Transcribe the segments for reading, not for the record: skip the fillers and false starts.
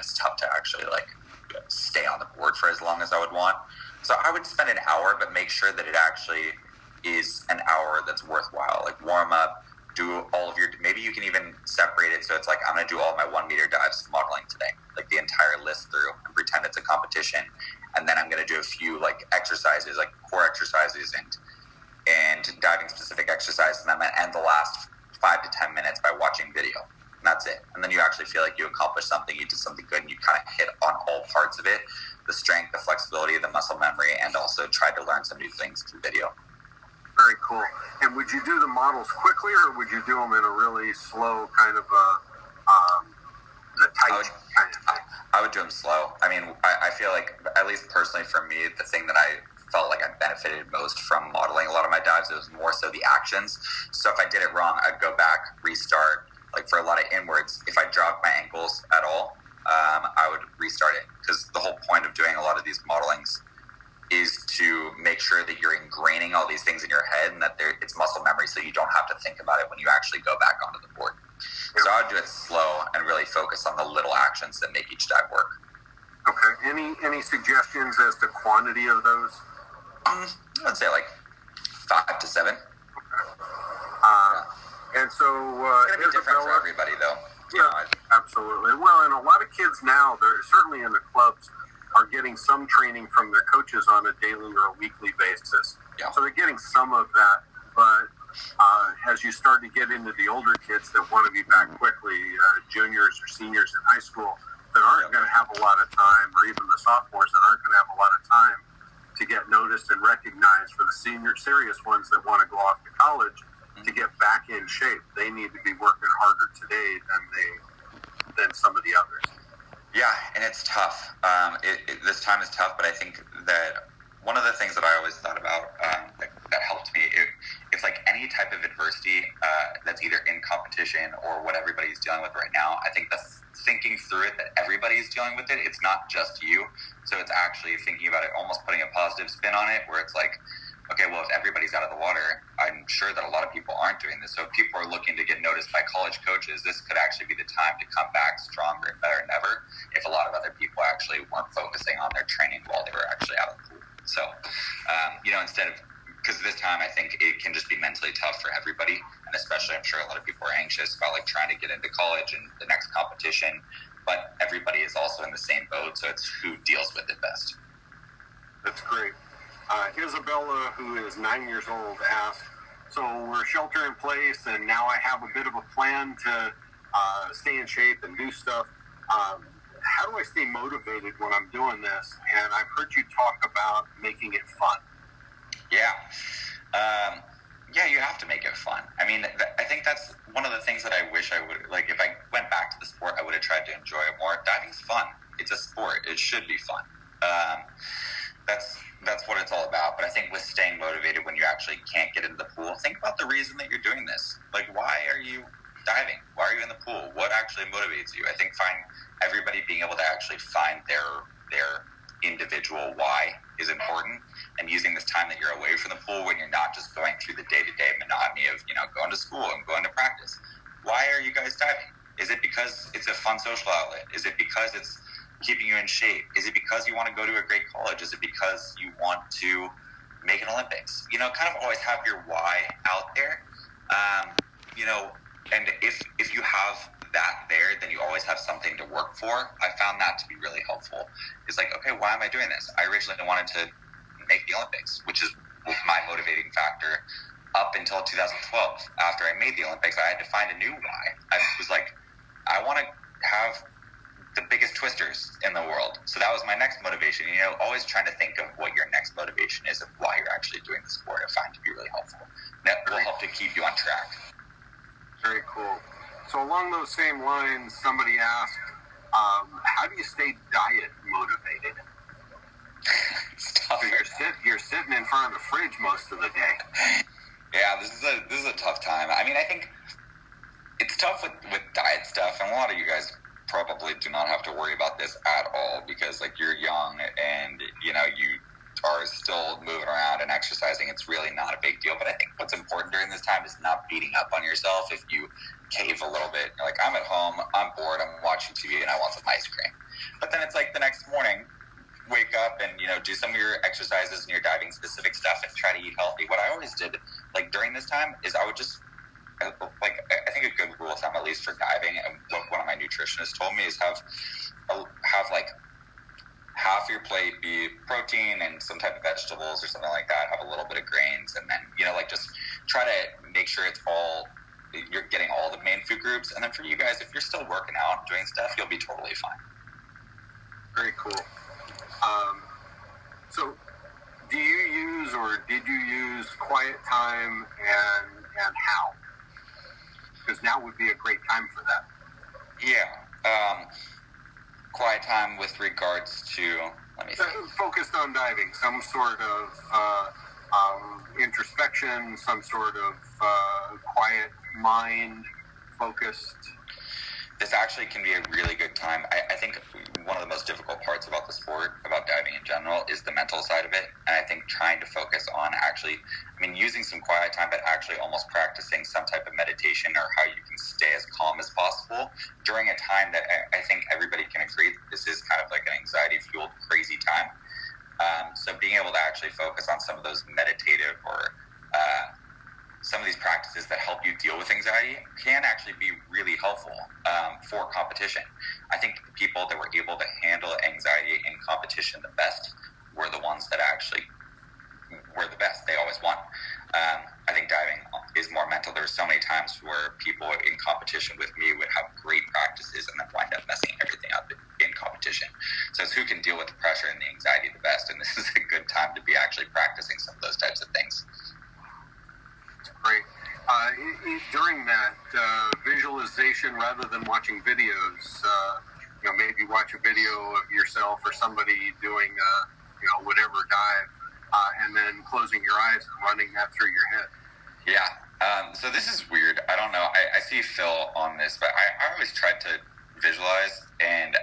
it's tough to actually like stay on the board for as long as I would want. So I would spend an hour, but make sure that it actually is an hour that's worthwhile. Like warm up, do all of your, maybe you can even separate it so it's like, I'm going to do all my 1 meter dives modeling today, like the entire list through, and pretend it's a competition. And then I'm going to do a few like exercises, like core exercises and diving specific exercises. And then I'm going to end the last 5 to 10 minutes by watching video. And that's it. And then you actually feel like you accomplished something, you did something good, and you kind of hit on all parts of it, the strength, the flexibility, the muscle memory, and also tried to learn some new things through video. Very cool. And would you do the models quickly, or would you do them in a really slow kind of the tight kind of thing? I would do them slow. I mean, I feel like, at least personally for me, the thing that I felt like I benefited most from modeling a lot of my dives, it was more so the actions. So if I did it wrong, I'd go back, restart. Like for a lot of inwards, if I dropped my ankles at all, I would restart it, because the whole point of doing a lot of these modelings is to make sure that you're ingraining all these things in your head and that it's muscle memory, so you don't have to think about it when you actually go back onto the board. So I would do it slow and really focus on the little actions that make each dive work. Okay. Any suggestions as to quantity of those? I'd say like 5 to 7. Okay. And so it's going to be different for everybody, though. Yeah, absolutely. Well, and a lot of kids now, they're certainly in the clubs, are getting some training from their coaches on a daily or a weekly basis. Yeah. So they're getting some of that. But as you start to get into the older kids that want to be back quickly, juniors or seniors in high school that aren't going to have a lot of time, or even the sophomores that aren't going to have a lot of time to get noticed and recognized for the serious ones that want to go off to college, to get back in shape, they need to be working harder today than some of the others. Yeah, and it's tough. This time is tough, but I think that one of the things that I always thought about that helped me, it's like any type of adversity that's either in competition or what everybody's dealing with right now. I think the thinking through it, that everybody's dealing with it, it's not just you. So it's actually thinking about it, almost putting a positive spin on it, where it's like, okay, well, if everybody's out of the water, I'm sure that a lot of people aren't doing this. So if people are looking to get noticed by college coaches, this could actually be the time to come back stronger and better than ever, if a lot of other people actually weren't focusing on their training while they were actually out of the pool. So, instead of, because this time I think it can just be mentally tough for everybody, and especially I'm sure a lot of people are anxious about like trying to get into college and the next competition, but everybody is also in the same boat, so it's who deals with it best. That's great. Isabella, who is 9 years old, asked, so we're shelter in place, and now I have a bit of a plan to stay in shape and do stuff. How do I stay motivated when I'm doing this? And I've heard you talk about making it fun. Yeah. You have to make it fun. I mean, I think that's one of the things that I wish I would, like, if I went back to the sport, I would have tried to enjoy it more. Diving's fun. It's a sport. It should be fun. That's what it's all about. But I think with staying motivated when you actually can't get into the pool, think about the reason that you're doing this. Like, why are you diving? Why are you in the pool? What actually motivates you? I think everybody being able to actually find their individual why is important, and using this time that you're away from the pool when you're not just going through the day-to-day monotony of, going to school and going to practice. Why are you guys diving? Is it because it's a fun social outlet? Is it because it's keeping you in shape? Is it because you want to go to a great college? Is it because you want to make an Olympics? Kind of always have your why out there. And if you have that there, then you always have something to work for. I found that to be really helpful. It's like, okay, why am I doing this? I originally wanted to make the Olympics, which is my motivating factor up until 2012. After I made the Olympics, I had to find a new why. I was like, I want to have the biggest twisters in the world. So that was my next motivation. Always trying to think of what your next motivation is of why you're actually doing the sport. I find to be really helpful. That will help to keep you on track. Very cool. So along those same lines, somebody asked, how do you stay diet motivated? It's tough. You're sitting in front of the fridge most of the day. Yeah, this is a tough time. I mean, I think it's tough with diet stuff, and a lot of you guys probably do not have to worry about this at all, because like you're young and you are still moving around and exercising. It's really not a big deal. But I think what's important during this time is not beating up on yourself if you cave a little bit. You're like, I'm at home, I'm bored, I'm watching TV, and I want some ice cream. enough and try to eat healthy. What I always did, like during this time, is I would just like, I think a good rule of thumb, at least for diving, and what one of my nutritionists told me, is have like half your plate be protein and some type of vegetables or something like that. Have a little bit of grains, and then like just try to make sure you're getting all the main food groups. And then for you guys, if you're still working out and doing stuff, you'll be totally fine. Very cool. So, do you use or did you use quiet time, and how? Because now would be a great time for that. Yeah. Quiet time with regards to, let me think. Focused on diving, some sort of introspection, some sort of quiet mind focused. This actually can be a really good time. I think one of the most difficult parts about the sport, about diving in general, is the mental side of it. And I think trying to focus on using some quiet time, but actually almost practicing some type of meditation or how you can stay as calm as possible during a time that I think everybody can agree this is kind of like an anxiety-fueled, crazy time. So being able to actually focus on some of those meditative or some of these practices that help you deal with anxiety can actually be really helpful for competition. I think the people that were able to handle anxiety in competition the best were the ones that actually were the best. They always won. I think diving is more mental. There were so many times where people in competition with me would have great practices and then wind up messing everything up in competition. So it's who can deal with the pressure and the anxiety the best. And this is a good time to be actually practicing some of those types of things. Great. During that visualization, rather than watching videos, maybe watch a video of yourself or somebody doing, whatever dive, and then closing your eyes and running that through your head. Yeah. So this is weird. I don't know. I see Phil on this, but I always tried to visualize, and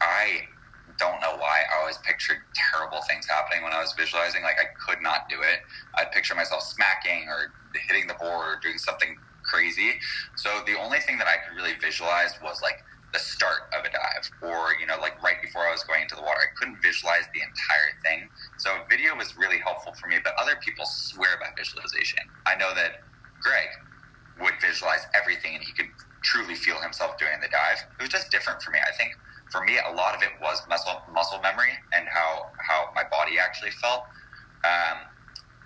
I don't know why. I always pictured terrible things happening when I was visualizing. Like, I could not do it. I'd picture myself smacking or hitting the board or doing something crazy. So the only thing that I could really visualize was like the start of a dive, or like right before I was going into the water. I couldn't visualize the entire thing. So video was really helpful for me, but other people swear by visualization. I know that Greg would visualize everything and he could truly feel himself doing the dive. It was just different for me. I think for me, a lot of it was muscle memory and how my body actually felt,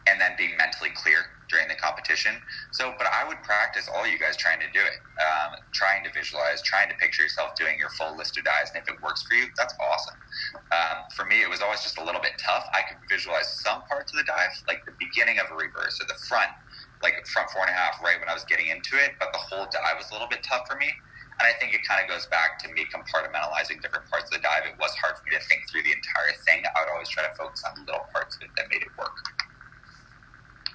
and then being mentally clear during the competition. So, but I would practice all you guys trying to do it, trying to visualize, trying to picture yourself doing your full list of dives, and if it works for you, that's awesome. For me, it was always just a little bit tough. I could visualize some parts of the dive, like the beginning of a reverse or the front 4.5, right when I was getting into it, but the whole dive was a little bit tough for me. And I think it kind of goes back to me compartmentalizing different parts of the dive. It was hard for me to think through the entire thing. I would always try to focus on little parts of it that made it work.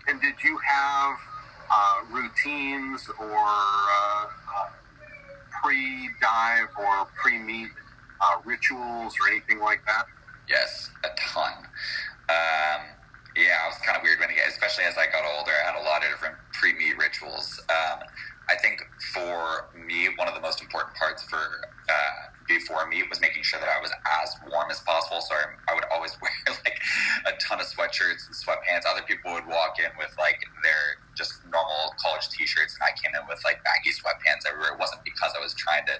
And did you have routines or pre-dive or pre-meet rituals or anything like that? Yes, a ton. I was kind of weird especially as I got older. I had a lot of different pre-meet rituals. I think for me, one of the most important parts for before meet was making sure that I was as warm as possible. So I would always wear like a ton of sweatshirts and sweatpants. Other people would walk in with like their just normal college t-shirts, and I came in with like baggy sweatpants everywhere. It wasn't because I was trying to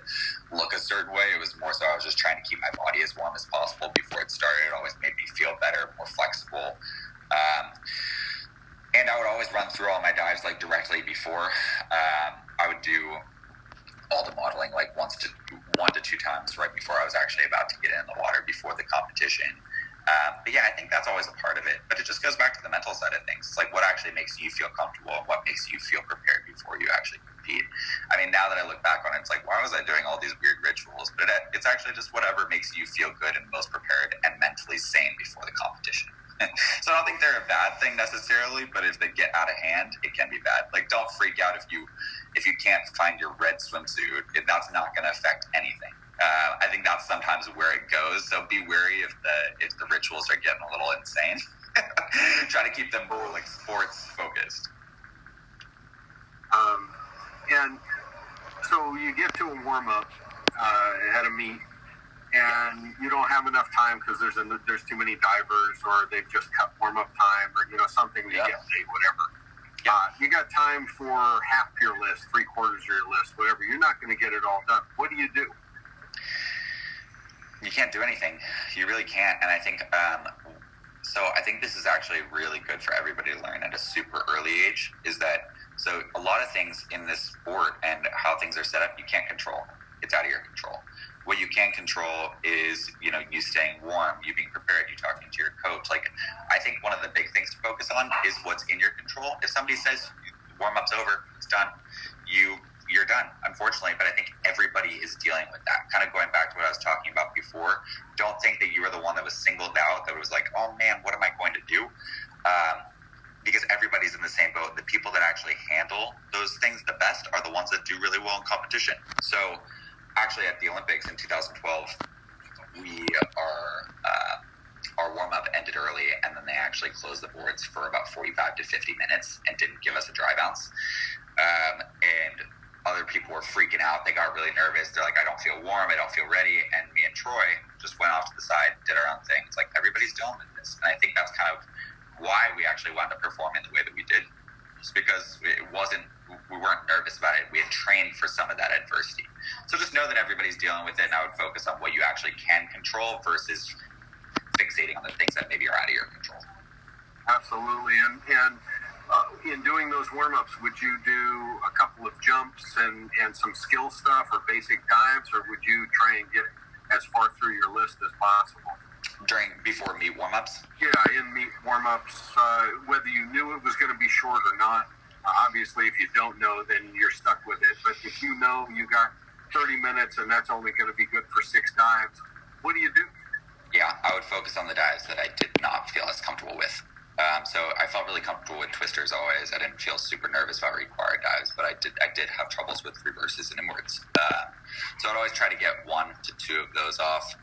look a certain way. It was more so I was just trying to keep my body as warm as possible before it started. It always made me feel better, more flexible. And I would always run through all my dives like directly before. I would do all the modeling like 1 to 2 times right before I was actually about to get in the water before the competition. But yeah, I think that's always a part of it. But it just goes back to the mental side of things. It's like what actually makes you feel comfortable and what makes you feel prepared before you actually compete. I mean, now that I look back on it, it's like, why was I doing all these weird rituals? But it's actually just whatever makes you feel good and most prepared and mentally sane before the competition. So I don't think they're a bad thing necessarily, but if they get out of hand, it can be bad. Like, don't freak out if you can't find your red swimsuit. That's not going to affect anything. I think that's sometimes where it goes. So be wary if the rituals are getting a little insane. Try to keep them more like sports focused. And so you get to a warm up at a meet, and you don't have enough time because there's too many divers, or they've just cut warm-up time, or something you get late, whatever. You got time for half your list, 3/4 of your list, whatever. You're not going to get it all done. What do? You can't do anything. You really can't. And I think so I think this is actually really good for everybody to learn at a super early age, is that so a lot of things in this sport and how things are set up, you can't control. It's out of your control. What you can control is, you staying warm, you being prepared, you talking to your coach. Like, I think one of the big things to focus on is what's in your control. If somebody says warm-up's over, it's done, you're done, unfortunately. But I think everybody is dealing with that. Kind of going back to what I was talking about before, don't think that you were the one that was singled out, that was like, oh man, what am I going to do? Because everybody's in the same boat. The people that actually handle those things the best are the ones that do really well in competition. So actually at the Olympics in 2012, our warm-up ended early, and then they actually closed the boards for about 45 to 50 minutes and didn't give us a dry bounce. And other people were freaking out. They got really nervous. They're like, I don't feel warm. I don't feel ready. And me and Troy just went off to the side, did our own thing. It's like, everybody's dealing with this. And I think that's kind of why we actually wound up performing the way that we did. Just because we weren't nervous about it. We had trained for some of that adversity. So just know that everybody's dealing with it, and I would focus on what you actually can control versus fixating on the things that maybe are out of your control. Absolutely. And in doing those warm-ups, would you do a couple of jumps and some skill stuff or basic dives, or would you try and get as far through your list as possible? Before meet warm-ups? Yeah, in meet warm-ups, whether you knew it was going to be short or not. Obviously, if you don't know, then you're stuck with it. But if you know you got 30 minutes and that's only going to be good for 6 dives, what do you do? Yeah, I would focus on the dives that I did not feel as comfortable with. So I felt really comfortable with twisters always. I didn't feel super nervous about required dives, but I did have troubles with reverses and inwards. So I'd always try to get 1 to 2 of those off.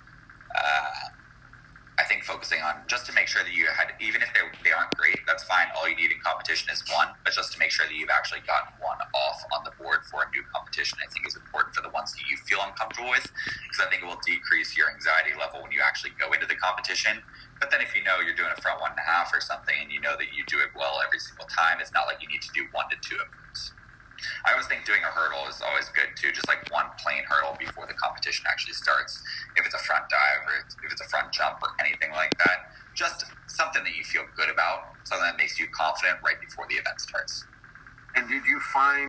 I think focusing on just to make sure that you had, even if they aren't great, that's fine. All you need in competition is 1, but just to make sure that you've actually gotten 1 off on the board for a new competition, I think is important for the ones that you feel uncomfortable with, because I think it will decrease your anxiety level when you actually go into the competition. But then if you know you're doing a front 1.5 or something, and you know that you do it well every single time, it's not like you need to do 1 to 2 of those. I always think doing a hurdle is always good too, just like 1 plain hurdle before the competition actually starts. If it's a front dive or if it's a front jump or anything like that, just something that you feel good about, something that makes you confident right before the event starts. And did you find